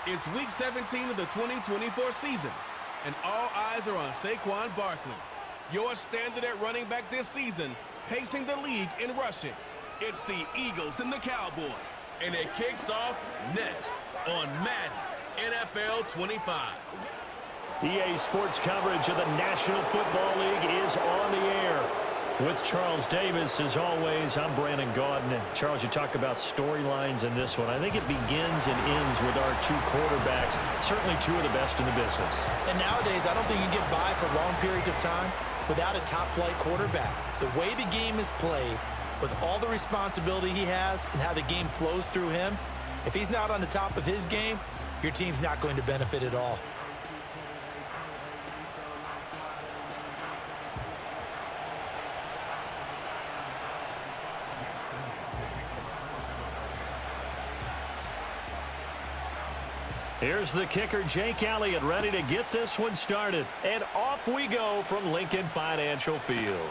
It's Week 17 of the 2024 season, and all eyes are on Saquon Barkley, your standard at running back this season, pacing the league in rushing. It's the Eagles and the Cowboys, and it kicks off next on Madden NFL 25. EA Sports coverage of the National Football League is on the air. With Charles Davis, as always, I'm Brandon Gaudin. Charles, you talk about storylines in this one. I think it begins and ends with our two quarterbacks, certainly two of the best in the business. And nowadays, I don't think you can get by for long periods of time without a top-flight quarterback. The way the game is played, with all the responsibility he has and how the game flows through him, if he's not on the top of his game, your team's not going to benefit at all. Here's the kicker, Jake Elliott, ready to get this one started. And off we go from Lincoln Financial Field.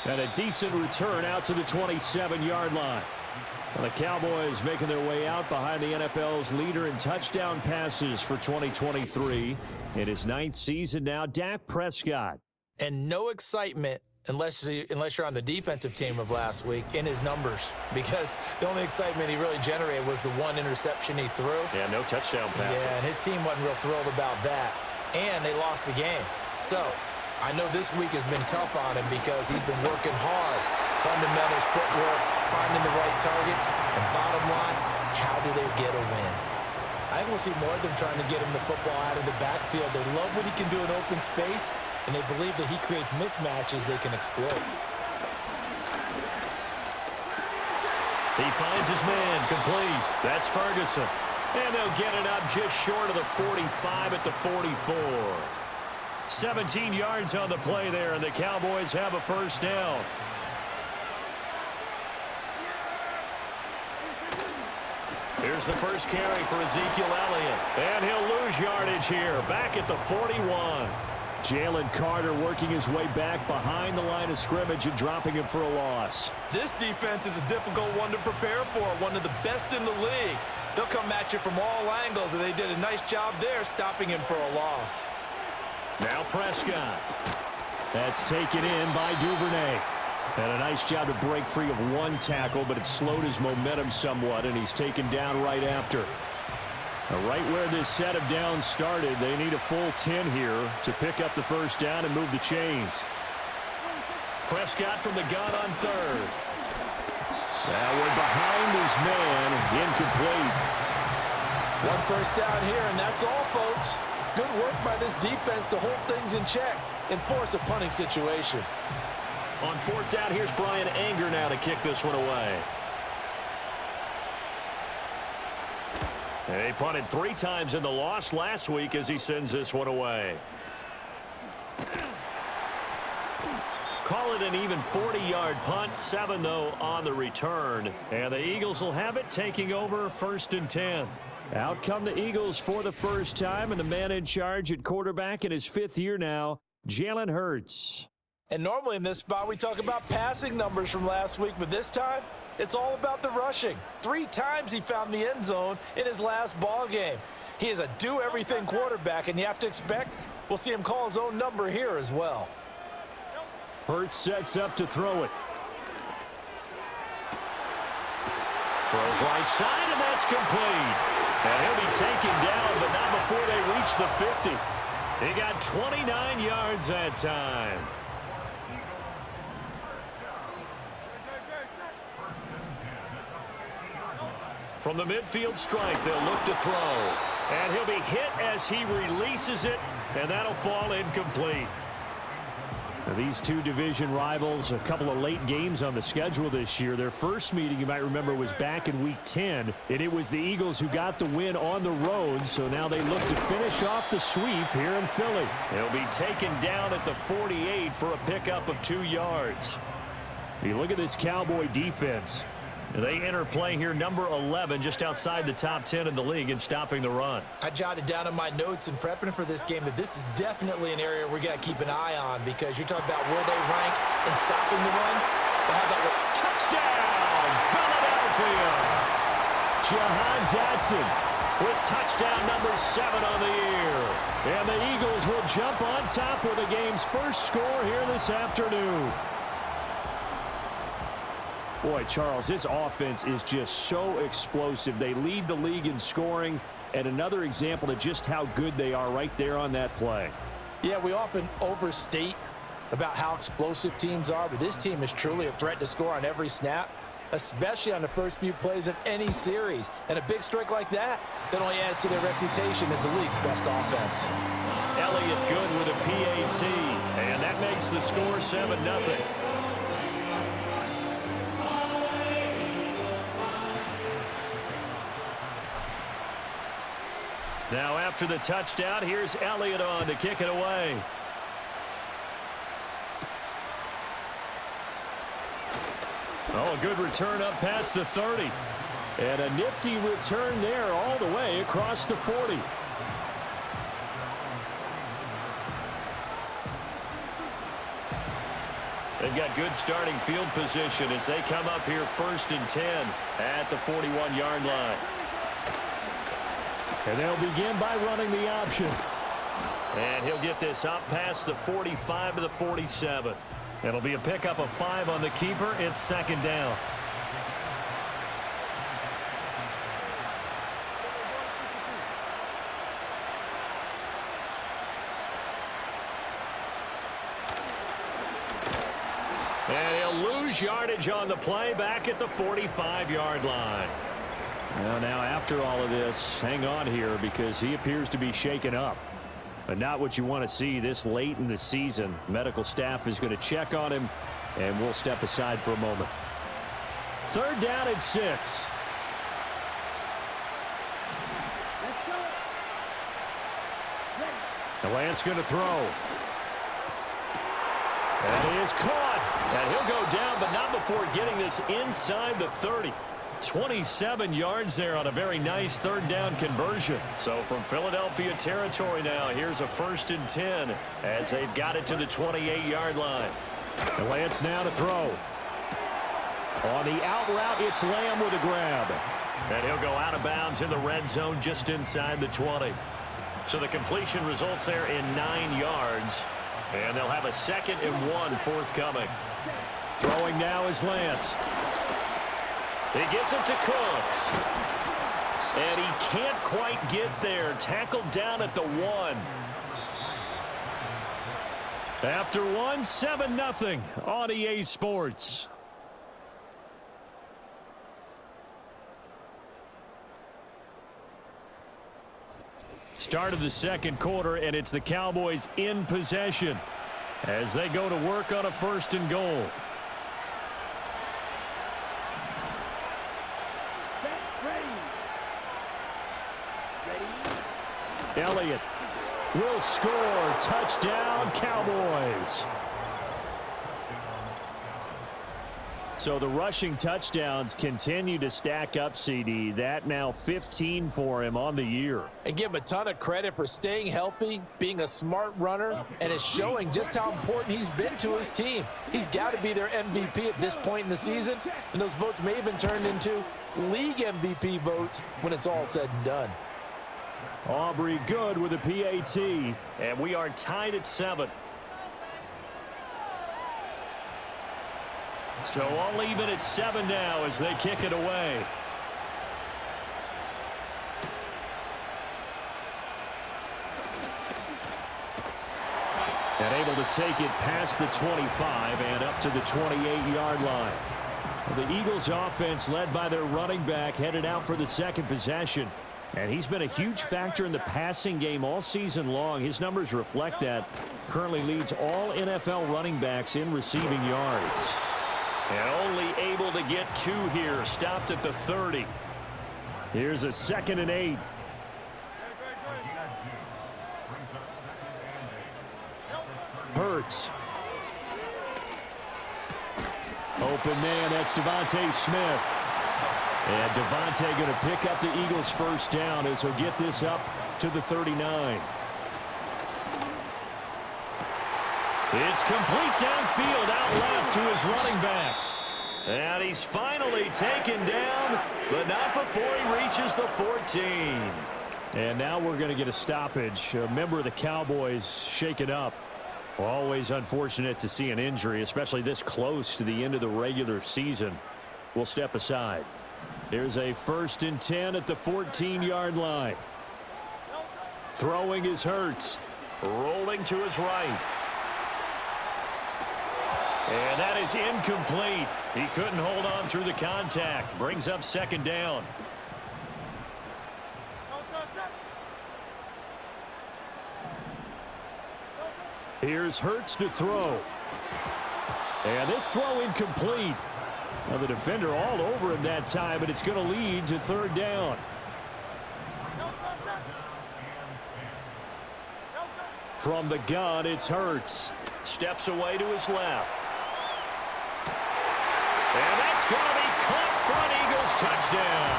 And a decent return out to the 27-yard line. And the Cowboys making their way out behind the NFL's leader in touchdown passes for 2023. In his 9th season now, Dak Prescott. And no excitement unless you're on the defensive team of last week in his numbers, because the only excitement he really generated was the one interception he threw. Yeah, no touchdown passes. Yeah, and his team wasn't real thrilled about that, and they lost the game. So I know this week has been tough on him because he's been working hard, fundamentals, footwork, finding the right targets, and bottom line, how do they get a win? I think we'll see more of them trying to get him the football out of the backfield. They love what he can do in open space, and they believe that he creates mismatches they can exploit. He finds his man, complete. That's Ferguson. And they'll get it up just short of the 45 at the 44. 17 yards on the play there, and the Cowboys have a first down. Here's the first carry for Ezekiel Elliott. And he'll lose yardage here, back at the 41. Jalen Carter working his way back behind the line of scrimmage and dropping him for a loss. This defense is a difficult one to prepare for, one of the best in the league. They'll come at you from all angles, and they did a nice job there stopping him for a loss. Now Prescott. That's taken in by Duvernay. And a nice job to break free of one tackle, but it slowed his momentum somewhat, and he's taken down right after. Right where this set of downs started, they need a full 10 here to pick up the first down and move the chains. Prescott from the gun on third. Now we're behind his man, incomplete. One first down here, and that's all, folks. Good work by this defense to hold things in check and force a punting situation. On fourth down, here's Brian Anger now to kick this one away. And he punted 3 times in the loss last week as he sends this one away. Call it an even 40-yard punt, 7 though on the return. And the Eagles will have it, taking over 1st and 10. Out come the Eagles for the first time, and the man in charge at quarterback in his 5th year now, Jalen Hurts. And normally in this spot we talk about passing numbers from last week, but this time it's all about the rushing. 3 times he found the end zone in his last ball game. He is a do-everything quarterback, and you have to expect we'll see him call his own number here as well. Hurts sets up to throw it. Throws right side, and that's complete. And he'll be taken down, but not before they reach the 50. He got 29 yards that time. From the midfield strike, they'll look to throw. And he'll be hit as he releases it, and that'll fall incomplete. Now, these two division rivals, a couple of late games on the schedule this year. Their first meeting, you might remember, was back in Week 10, and it was the Eagles who got the win on the road, so now they look to finish off the sweep here in Philly. He'll be taken down at the 48 for a pickup of 2 yards. You look at this Cowboy defense. They enter play here, number 11, just outside the top 10 in the league in stopping the run. I jotted down in my notes in prepping for this game that this is definitely an area we got to keep an eye on, because you're talking about where they rank in stopping the run. But how about touchdown, Philadelphia! Jahan Dotson with touchdown number 7 on the year. And the Eagles will jump on top with the game's first score here this afternoon. Boy, Charles, this offense is just so explosive. They lead the league in scoring, and another example of just how good they are right there on that play. Yeah, we often overstate about how explosive teams are, but this team is truly a threat to score on every snap, especially on the first few plays of any series. And a big strike like that only adds to their reputation as the league's best offense. Elliott good with a PAT, and that makes the score 7-0. Now after the touchdown, here's Elliott on to kick it away. Oh, a good return up past the 30. And a nifty return there all the way across the 40. They've got good starting field position as they come up here 1st and 10 at the 41-yard line. And they'll begin by running the option. And he'll get this up past the 45 to the 47. It'll be a pickup of 5 on the keeper. It's 2nd down. And he'll lose yardage on the play back at the 45-yard line. Well, now after all of this, hang on here because he appears to be shaken up. But not what you want to see this late in the season. Medical staff is going to check on him, and we'll step aside for a moment. 3rd down and 6. And Lance going to throw. And he is caught. And he'll go down, but not before getting this inside the 30. 27 yards there on a very nice 3rd down conversion. So from Philadelphia territory now, here's a 1st and 10 as they've got it to the 28-yard line. And Lance now to throw. On the out route, it's Lamb with a grab. And he'll go out of bounds in the red zone just inside the 20. So the completion results there in 9 yards. And they'll have a 2nd and 1 forthcoming. Throwing now is Lance. He gets it to Cooks. And he can't quite get there. Tackled down at the 1. After 1, 7-0 on EA Sports. Start of the 2nd quarter, and it's the Cowboys in possession as they go to work on a 1st and goal. Elliott will score. Touchdown, Cowboys. So the rushing touchdowns continue to stack up, CD. That now 15 for him on the year. And give him a ton of credit for staying healthy, being a smart runner, and it's showing just how important he's been to his team. He's got to be their MVP at this point in the season, and those votes may even turn into league MVP votes when it's all said and done. Aubrey good with a PAT, and we are tied at 7. So all even at 7 now as they kick it away. And able to take it past the 25 and up to the 28-yard line. The Eagles offense led by their running back headed out for the 2nd possession. And he's been a huge factor in the passing game all season long. His numbers reflect that. Currently leads all NFL running backs in receiving yards. And only able to get 2 here. Stopped at the 30. Here's a 2nd and 8. Hurts. Open man, that's Devontae Smith. And Devontae going to pick up the Eagles' 1st down as he'll get this up to the 39. It's complete downfield out left to his running back. And he's finally taken down, but not before he reaches the 14. And now we're going to get a stoppage. A member of the Cowboys shaken up. Always unfortunate to see an injury, especially this close to the end of the regular season. We'll step aside. Here's a 1st and 10 at the 14-yard line. Throwing is Hurts. Rolling to his right. And that is incomplete. He couldn't hold on through the contact. Brings up 2nd down. Here's Hurts to throw. And this throw incomplete. Now the defender all over him that time, but it's going to lead to 3rd down. From the gun, it's Hurts. Steps away to his left. And that's going to be caught for an Eagles touchdown.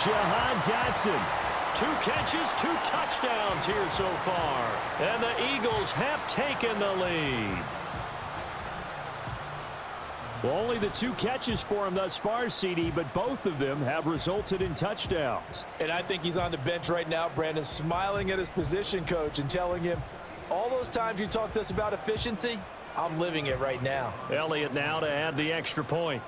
Jahan Dotson. 2 catches, 2 touchdowns here so far. And the Eagles have taken the lead. Well, only the 2 catches for him thus far, CD, but both of them have resulted in touchdowns. And I think he's on the bench right now, Brandon, smiling at his position coach and telling him, all those times you talked to us about efficiency, I'm living it right now. Elliott now to add the extra point.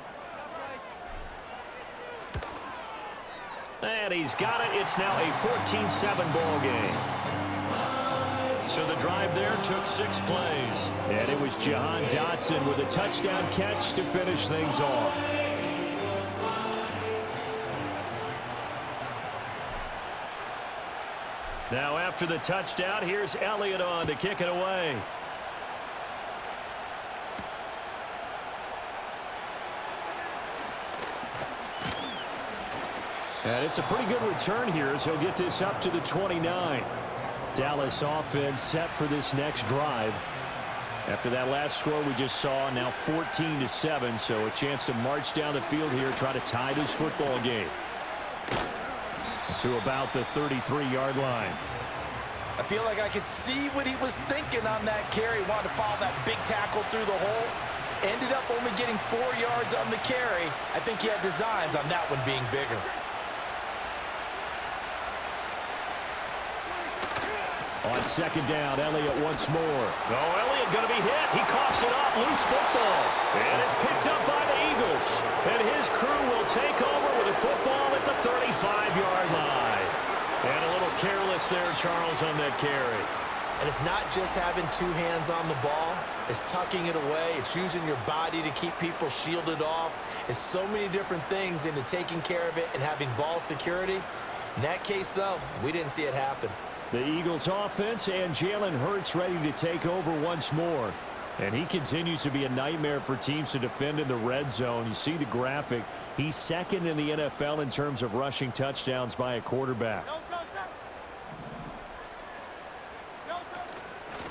And he's got it. It's now a 14-7 ball game. So the drive there took 6 plays. And it was Jahan Dotson with a touchdown catch to finish things off. Now after the touchdown, here's Elliott on to kick it away. And it's a pretty good return here as he'll get this up to the 29. Dallas offense set for this next drive. After that last score we just saw, now 14-7, so a chance to march down the field here, try to tie this football game to about the 33-yard line. I feel like I could see what he was thinking on that carry. Wanted to follow that big tackle through the hole. Ended up only getting 4 yards on the carry. I think he had designs on that one being bigger. On 2nd down, Elliott once more. Oh, Elliott going to be hit. He coughs it up. Loose football. And it's picked up by the Eagles. And his crew will take over with a football at the 35-yard line. And a little careless there, Charles, on that carry. And it's not just having 2 hands on the ball. It's tucking it away. It's using your body to keep people shielded off. It's so many different things into taking care of it and having ball security. In that case, though, we didn't see it happen. The Eagles offense and Jalen Hurts ready to take over once more. And he continues to be a nightmare for teams to defend in the red zone. You see the graphic. He's 2nd in the NFL in terms of rushing touchdowns by a quarterback.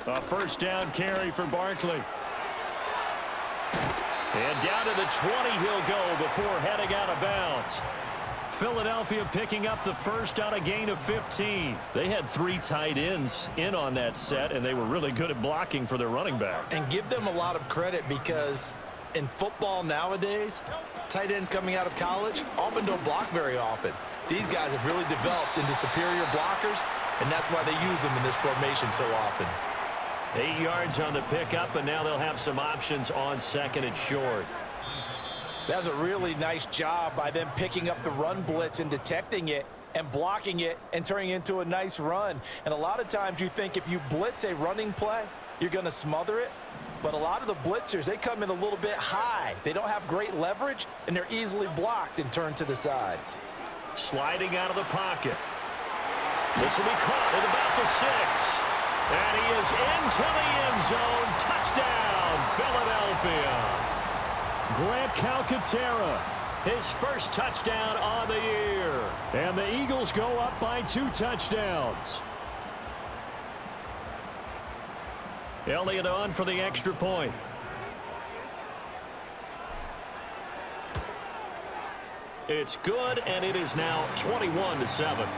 A 1st down carry for Barkley. And down to the 20 he'll go before heading out of bounds. Philadelphia picking up the 1st on a gain of 15. They had 3 tight ends in on that set, and they were really good at blocking for their running back. And give them a lot of credit because in football nowadays, tight ends coming out of college often don't block very often. These guys have really developed into superior blockers, and that's why they use them in this formation so often. 8 yards on the pickup, and now they'll have some options on 2nd and short. That's a really nice job by them picking up the run blitz and detecting it and blocking it and turning it into a nice run. And a lot of times you think if you blitz a running play, you're going to smother it. But a lot of the blitzers, they come in a little bit high. They don't have great leverage, and they're easily blocked and turned to the side. Sliding out of the pocket. This will be caught at about the 6. And he is into the end zone. Touchdown, Philadelphia. Grant Calcaterra, his 1st touchdown on the year. And the Eagles go up by 2 touchdowns. Elliott on for the extra point. It's good, and it is now 21-7.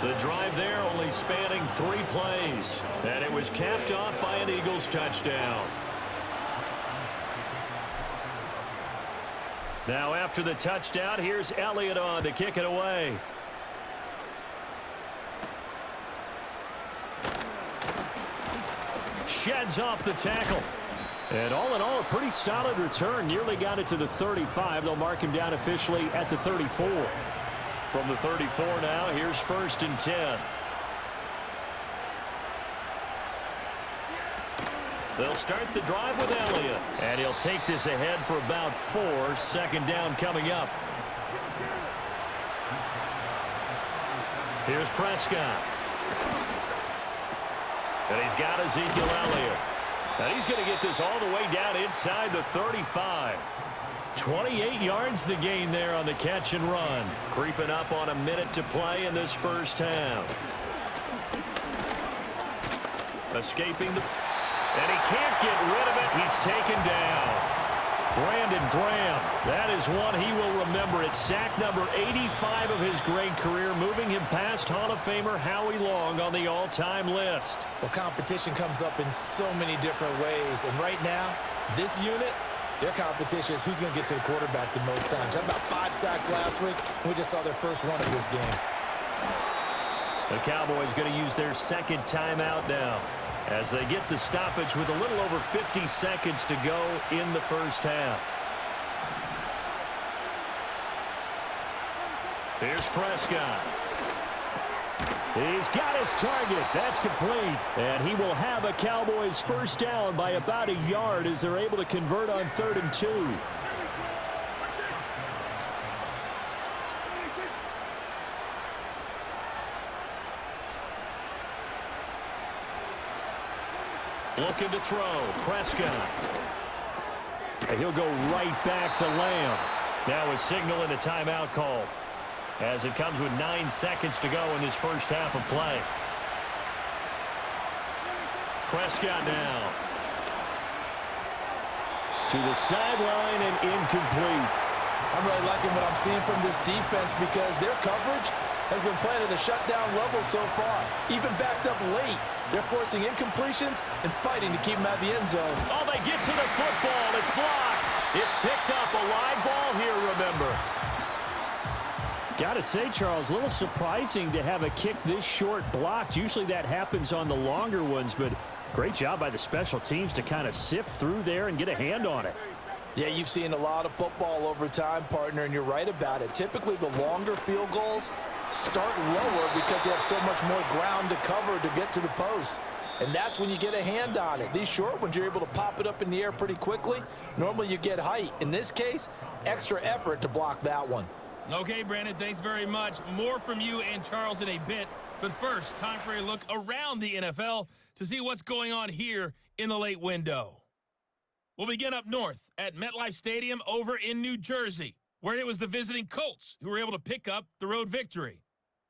The drive there only spanning 3 plays. And it was capped off by an Eagles touchdown. Now after the touchdown, here's Elliott on to kick it away. Sheds off the tackle. And all in all, a pretty solid return. Nearly got it to the 35. They'll mark him down officially at the 34. From the 34 now, here's 1st and 10. They'll start the drive with Elliott. And he'll take this ahead for about 4. 2nd down coming up. Here's Prescott. And he's got Ezekiel Elliott. And he's going to get this all the way down inside the 35. 28 yards the gain there on the catch and run. Creeping up on a minute to play in this first half. Escaping the... And he can't get rid of it. He's taken down. Brandon Graham, that is one he will remember. It's sack number 85 of his great career, moving him past Hall of Famer Howie Long on the all-time list. Well, competition comes up in so many different ways. And right now, this unit, their competition is who's going to get to the quarterback the most times. Had about 5 sacks last week. We just saw their first one of this game. The Cowboys going to use their 2nd timeout now, as they get the stoppage with a little over 50 seconds to go in the first half. Here's Prescott. He's got his target. That's complete. And he will have a Cowboys first down by about a yard as they're able to convert on 3rd and 2. Looking to throw. Prescott. And he'll go right back to Lamb. Now a signal and a timeout call, as it comes with 9 seconds to go in this first half of play. Prescott now. To the sideline and incomplete. I'm really liking what I'm seeing from this defense because their coverage has been playing at a shutdown level so far. Even backed up late, they're forcing incompletions and fighting to keep them out of the end zone. Oh, they get to the football. It's blocked. It's picked up. A live ball here, remember. Got to say, Charles, a little surprising to have a kick this short blocked. Usually that happens on the longer ones, but great job by the special teams to kind of sift through there and get a hand on it. Yeah, you've seen a lot of football over time, partner, and you're right about it. Typically, the longer field goals start lower because they have so much more ground to cover to get to the post. And that's when you get a hand on it. These short ones, you're able to pop it up in the air pretty quickly. Normally, you get height. In this case, extra effort to block that one. Okay, Brandon, thanks very much. More from you and Charles in a bit. But first, time for a look around the NFL to see what's going on here in the late window. We'll begin up north at MetLife Stadium over in New Jersey, where it was the visiting Colts who were able to pick up the road victory.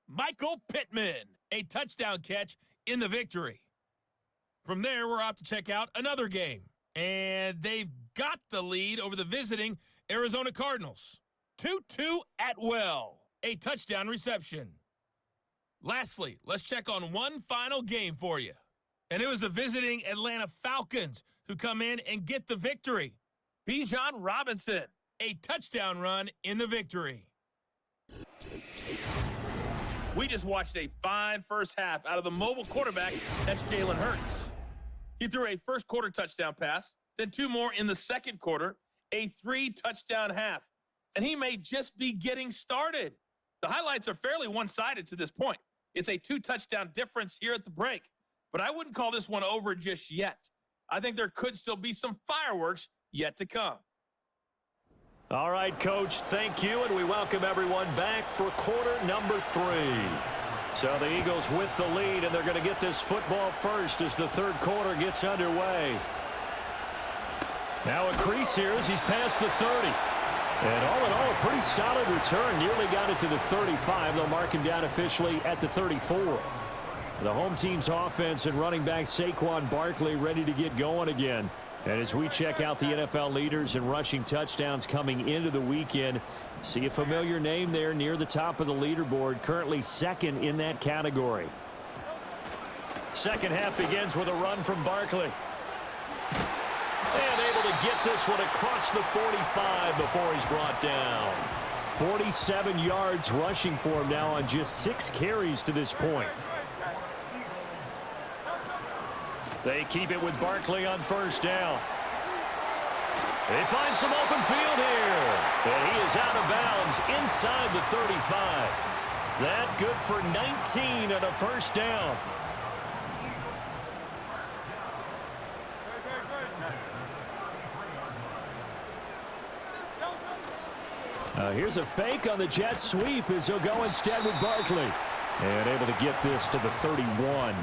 Michael Pittman, a touchdown catch in the victory. From there, we're off to check out another game, and they've got the lead over the visiting Arizona Cardinals. Tutu Atwell, a touchdown reception. Lastly, let's check on one final game for you, and it was the visiting Atlanta Falcons who come in and get the victory. Bijan Robinson, a touchdown run in the victory. We just watched a fine first half out of the mobile quarterback. That's Jalen Hurts. He threw a first quarter touchdown pass, then 2 more in the second quarter, a 3-touchdown half. And he may just be getting started. The highlights are fairly one-sided to this point. It's a 2-touchdown difference here at the break. But I wouldn't call this one over just yet. I think there could still be some fireworks yet to come. All right, Coach, thank you, and we welcome everyone back for quarter number 3. So the Eagles with the lead, and they're going to get this football first as the third quarter gets underway. Now a crease here as he's past the 30. And all in all, a pretty solid return. Nearly got it to the 35. They'll mark him down officially at the 34. The home team's offense and running back Saquon Barkley ready to get going again. And as we check out the NFL leaders in rushing touchdowns coming into the weekend, see a familiar name there near the top of the leaderboard, currently second in that category. Second half begins with a run from Barkley. And able to get this one across the 45 before he's brought down. 47 yards rushing for him now on just 6 carries to this point. They keep it with Barkley on first down. They find some open field here. And he is out of bounds inside the 35. That good for 19 and a first down. Here's a fake on the jet sweep as he'll go instead with Barkley. And able to get this to the 31.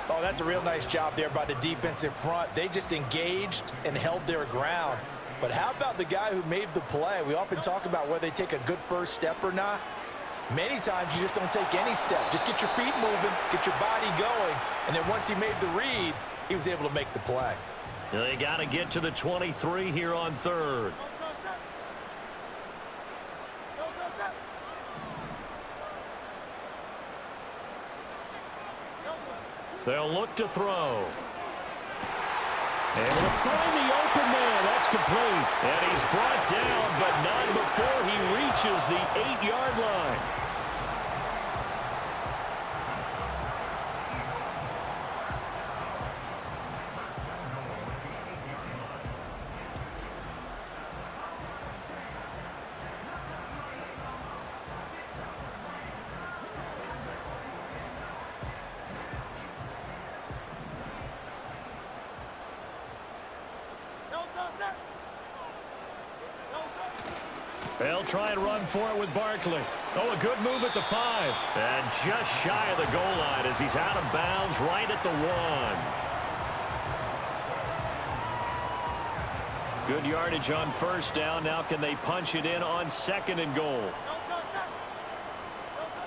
Oh, that's a real nice job there by the defensive front. They just engaged and held their ground. But how about the guy who made the play? We often talk about whether they take a good first step or not. Many times you just don't take any step. Just get your feet moving, get your body going, and then once he made the read, he was able to make the play. They got to get to the 23 here on third. They'll look to throw. Able to find the open man. That's complete. And he's brought down, but not before he reaches the 8-yard line. They'll try and run for it with Barkley. Oh, a good move at the 5. And just shy of the goal line as he's out of bounds right at the 1. Good yardage on first down. Now can they punch it in on 2nd and goal?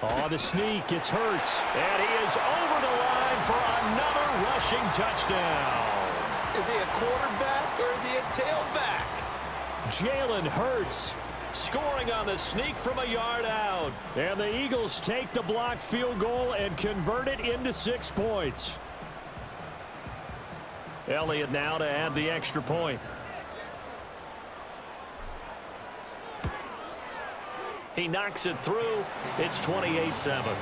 Oh, the sneak. It's Hurts. And he is over the line for another rushing touchdown. Is he a quarterback or is he a tailback? Jalen Hurts scoring on the sneak from a yard out. And the Eagles take the blocked field goal and convert it into 6 points. Elliott now to add the extra point. He knocks it through. It's 28-7.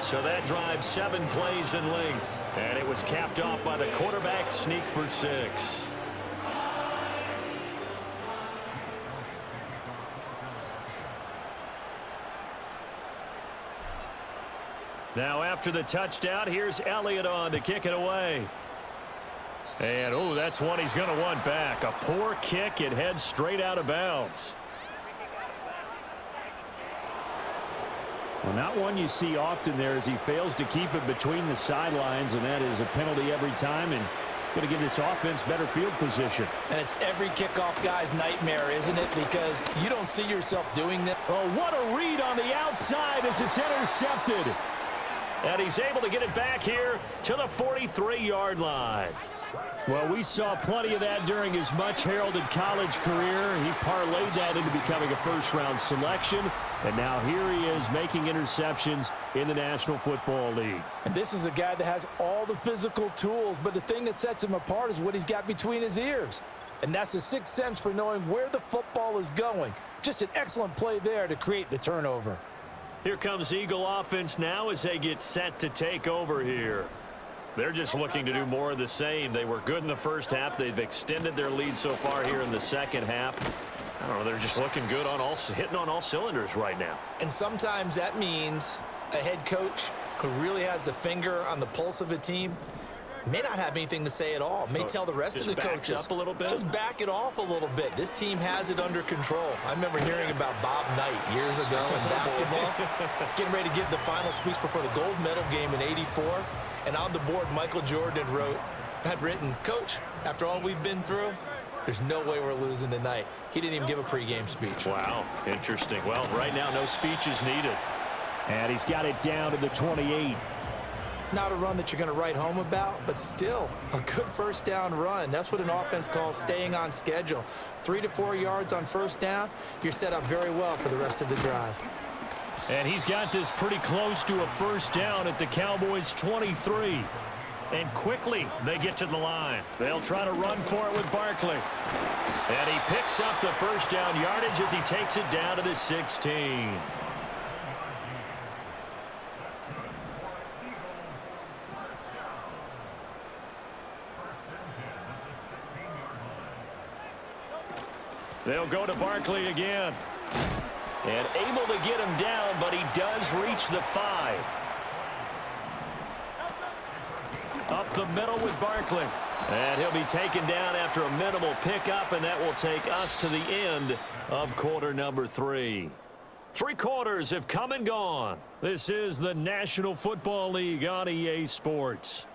So that drives 7 plays in length. And it was capped off by the quarterback sneak for 6. Now after the touchdown, here's Elliott on to kick it away. And, oh, that's one he's going to want back. A poor kick. It heads straight out of bounds. Well, not one you see often there as he fails to keep it between the sidelines, and that is a penalty every time and going to give this offense better field position. And it's every kickoff guy's nightmare, isn't it? Because you don't see yourself doing that. Oh, what a read on the outside as it's intercepted. And he's able to get it back here to the 43-yard line. Well, we saw plenty of that during his much-heralded college career. He parlayed that into becoming a first-round selection. And now here he is making interceptions in the National Football League. And this is a guy that has all the physical tools, but the thing that sets him apart is what he's got between his ears. And that's the sixth sense for knowing where the football is going. Just an excellent play there to create the turnover. Here comes Eagle offense now as they get set to take over here. They're just looking to do more of the same. They were good in the first half. They've extended their lead so far here in the second half. I don't know, they're just looking good on hitting on all cylinders right now. And sometimes that means a head coach who really has a finger on the pulse of a team may not have anything to say at all. May tell the rest of the coaches, up a little bit. Just back it off a little bit. This team has it under control. I remember hearing about Bob Knight years ago in basketball, getting ready to give the final speech before the gold medal game in '84. And on the board, Michael Jordan had written, "Coach, after all we've been through, there's no way we're losing tonight." He didn't even give a pregame speech. Wow, interesting. Well, right now, no speech is needed. And he's got it down to the 28. Not a run that you're going to write home about, but still a good first down run. That's what an offense calls staying on schedule. 3 to 4 yards on first down, you're set up very well for the rest of the drive. And he's got this pretty close to a first down at the Cowboys' 23. And quickly they get to the line. They'll try to run for it with Barkley. And he picks up the first down yardage as he takes it down to the 16. They'll go to Barkley again. And able to get him down, but he does reach the 5. Up the middle with Barkley. And he'll be taken down after a minimal pickup, and that will take us to the end of quarter number 3. 3 quarters have come and gone. This is the National Football League on EA Sports.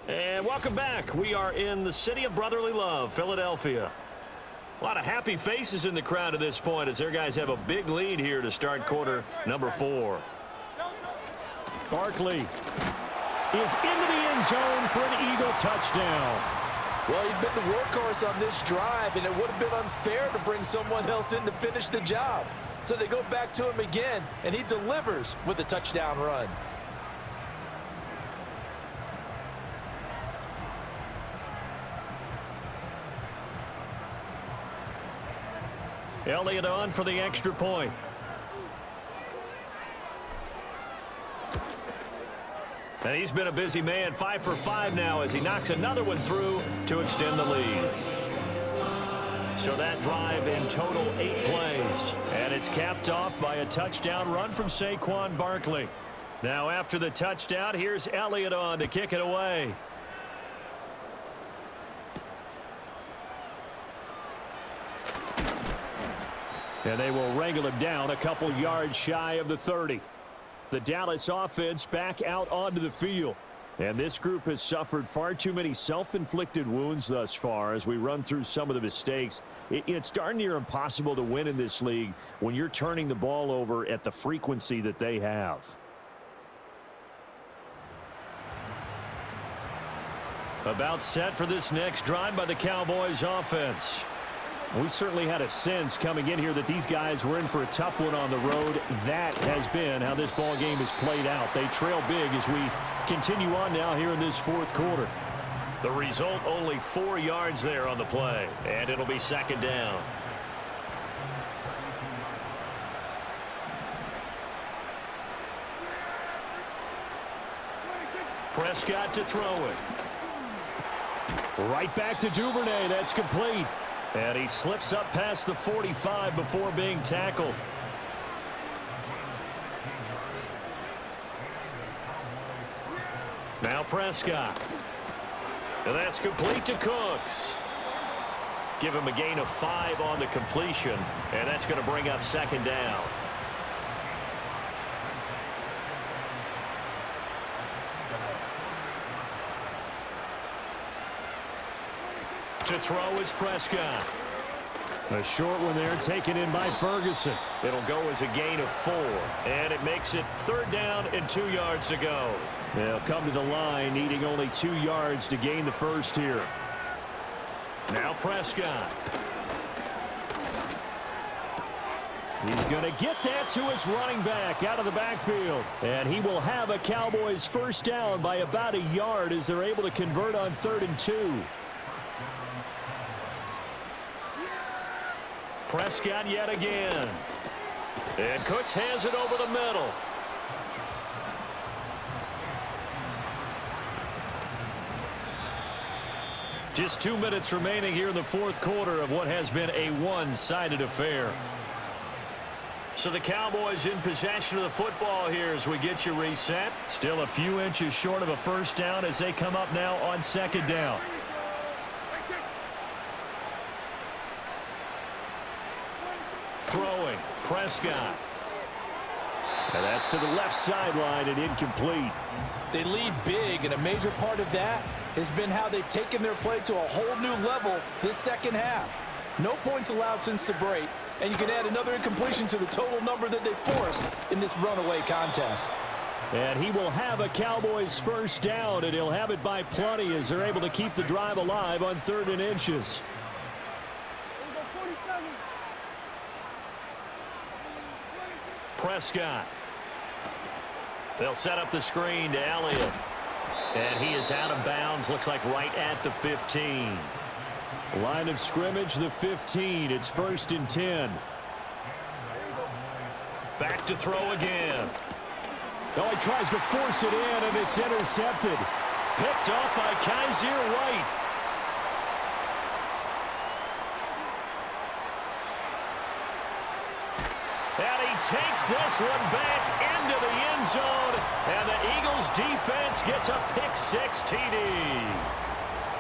And welcome back. We are in the city of brotherly love, Philadelphia. A lot of happy faces in the crowd at this point as their guys have a big lead here to start quarter number 4. Barkley is into the end zone for an Eagle touchdown. Well, he'd been the workhorse on this drive, and it would have been unfair to bring someone else in to finish the job. So they go back to him again, and he delivers with a touchdown run. Elliott on for the extra point. And he's been a busy man, 5 for 5 now as he knocks another one through to extend the lead. So that drive in total 8 plays. And it's capped off by a touchdown run from Saquon Barkley. Now after the touchdown, here's Elliott on to kick it away. And they will wrangle him down a couple yards shy of the 30. The Dallas offense back out onto the field. And this group has suffered far too many self-inflicted wounds thus far as we run through some of the mistakes. It's darn near impossible to win in this league when you're turning the ball over at the frequency that they have. About set for this next drive by the Cowboys offense. We certainly had a sense coming in here that these guys were in for a tough one on the road. That has been how this ball game has played out. They trail big as we continue on now here in this 4th quarter. The result, only 4 yards there on the play, and it'll be second down. Prescott to throw it. Right back to Duvernay. That's complete. And he slips up past the 45 before being tackled. Now Prescott. And that's complete to Cooks. Give him a gain of 5 on the completion, and that's going to bring up second down. To throw is Prescott. A short one there taken in by Ferguson. It'll go as a gain of 4, and it makes it third down and 2 yards to go. They'll come to the line needing only 2 yards to gain the first here. Now Prescott. He's going to get that to his running back out of the backfield. And he will have a Cowboys first down by about a yard as they're able to convert on 3rd and 2. Prescott yet again. And Cooks has it over the middle. Just 2 minutes remaining here in the 4th quarter of what has been a one-sided affair. So the Cowboys in possession of the football here as we get you reset. Still a few inches short of a first down as they come up now on second down. Throwing, Prescott. And that's to the left sideline and incomplete. They lead big, and a major part of that has been how they've taken their play to a whole new level this second half. No points allowed since the break, and you can add another incompletion to the total number that they forced in this runaway contest. And he will have a Cowboys first down, and he'll have it by plenty as they're able to keep the drive alive on 3rd and inches. Prescott. They'll set up the screen to Elliott. And he is out of bounds, looks like right at the 15. Line of scrimmage, the 15. It's 1st and 10. Back to throw again. Oh, he tries to force it in, and it's intercepted. Picked off by Kaiser White. And he takes this one back into the end zone, and the Eagles defense gets a pick-6 TD.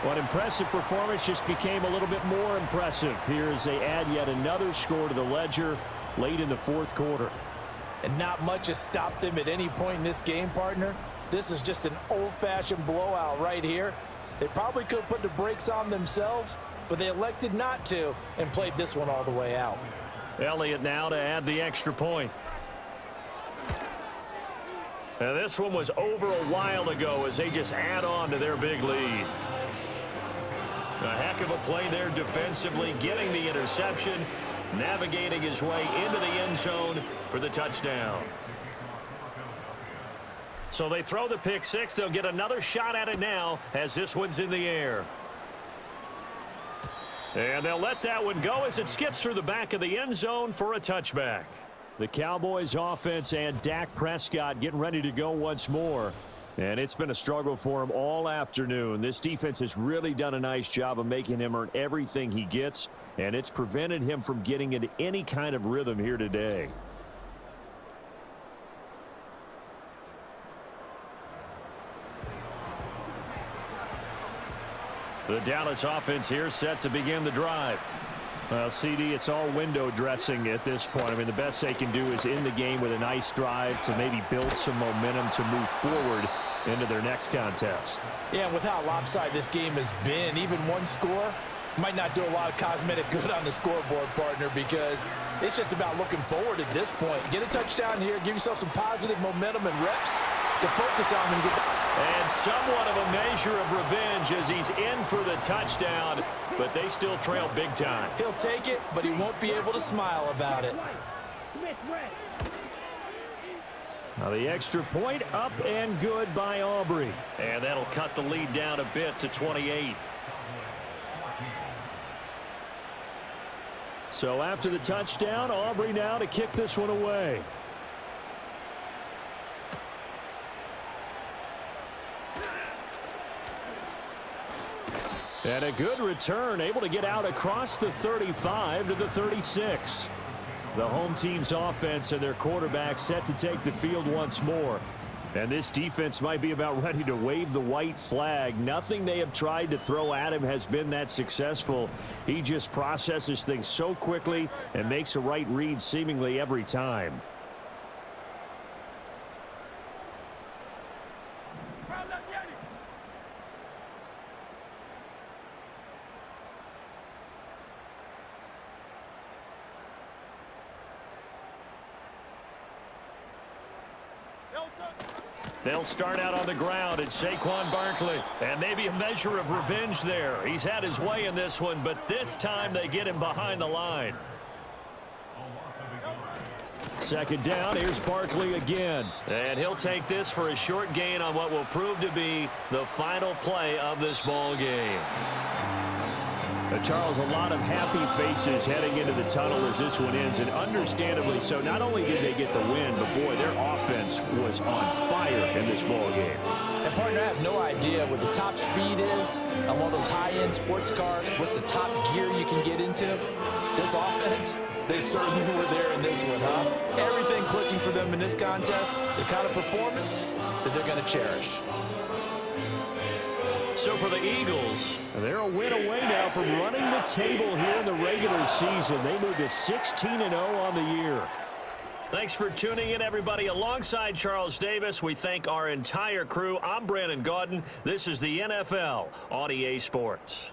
What impressive performance just became a little bit more impressive here as they add yet another score to the ledger late in the 4th quarter. And not much has stopped them at any point in this game, partner. This is just an old-fashioned blowout right here. They probably could have put the brakes on themselves, but they elected not to and played this one all the way out. Elliott now to add the extra point. And this one was over a while ago as they just add on to their big lead. A heck of a play there defensively, getting the interception, navigating his way into the end zone for the touchdown. So they throw the pick-6. They'll get another shot at it now as this one's in the air. And they'll let that one go as it skips through the back of the end zone for a touchback. The Cowboys offense and Dak Prescott getting ready to go once more. And it's been a struggle for him all afternoon. This defense has really done a nice job of making him earn everything he gets, and it's prevented him from getting into any kind of rhythm here today. The Dallas offense here set to begin the drive. Well, CD, it's all window dressing at this point. I mean, the best they can do is in the game with a nice drive to maybe build some momentum to move forward into their next contest. Yeah, with how lopsided this game has been, even one score might not do a lot of cosmetic good on the scoreboard, partner, because it's just about looking forward at this point. Get a touchdown here, give yourself some positive momentum and reps to focus on and get back. And somewhat of a measure of revenge as he's in for the touchdown, but they still trail big time. He'll take it, but he won't be able to smile about it. Now the extra point up and good by Aubrey. And that'll cut the lead down a bit to 28. So after the touchdown, Aubrey now to kick this one away. And a good return, able to get out across the 35 to the 36. The home team's offense and their quarterback set to take the field once more. And this defense might be about ready to wave the white flag. Nothing they have tried to throw at him has been that successful. He just processes things so quickly and makes a right read seemingly every time. They'll start out on the ground. It's Saquon Barkley. And maybe a measure of revenge there. He's had his way in this one, but this time they get him behind the line. Second down, here's Barkley again. And he'll take this for a short gain on what will prove to be the final play of this ball game. Charles, a lot of happy faces heading into the tunnel as this one ends, and understandably so. Not only did they get the win, but boy, their offense was on fire in this ball game. And partner, I have no idea what the top speed is on one of those high-end sports cars. What's the top gear you can get into? This offense, they certainly were there in this one, huh? Everything clicking for them in this contest, the kind of performance that they're going to cherish. So for the Eagles, they're a win away now from running the table here in the regular season. They move to 16-0 on the year. Thanks for tuning in, everybody. Alongside Charles Davis, we thank our entire crew. I'm Brandon Gaudin. This is the NFL on EA Sports.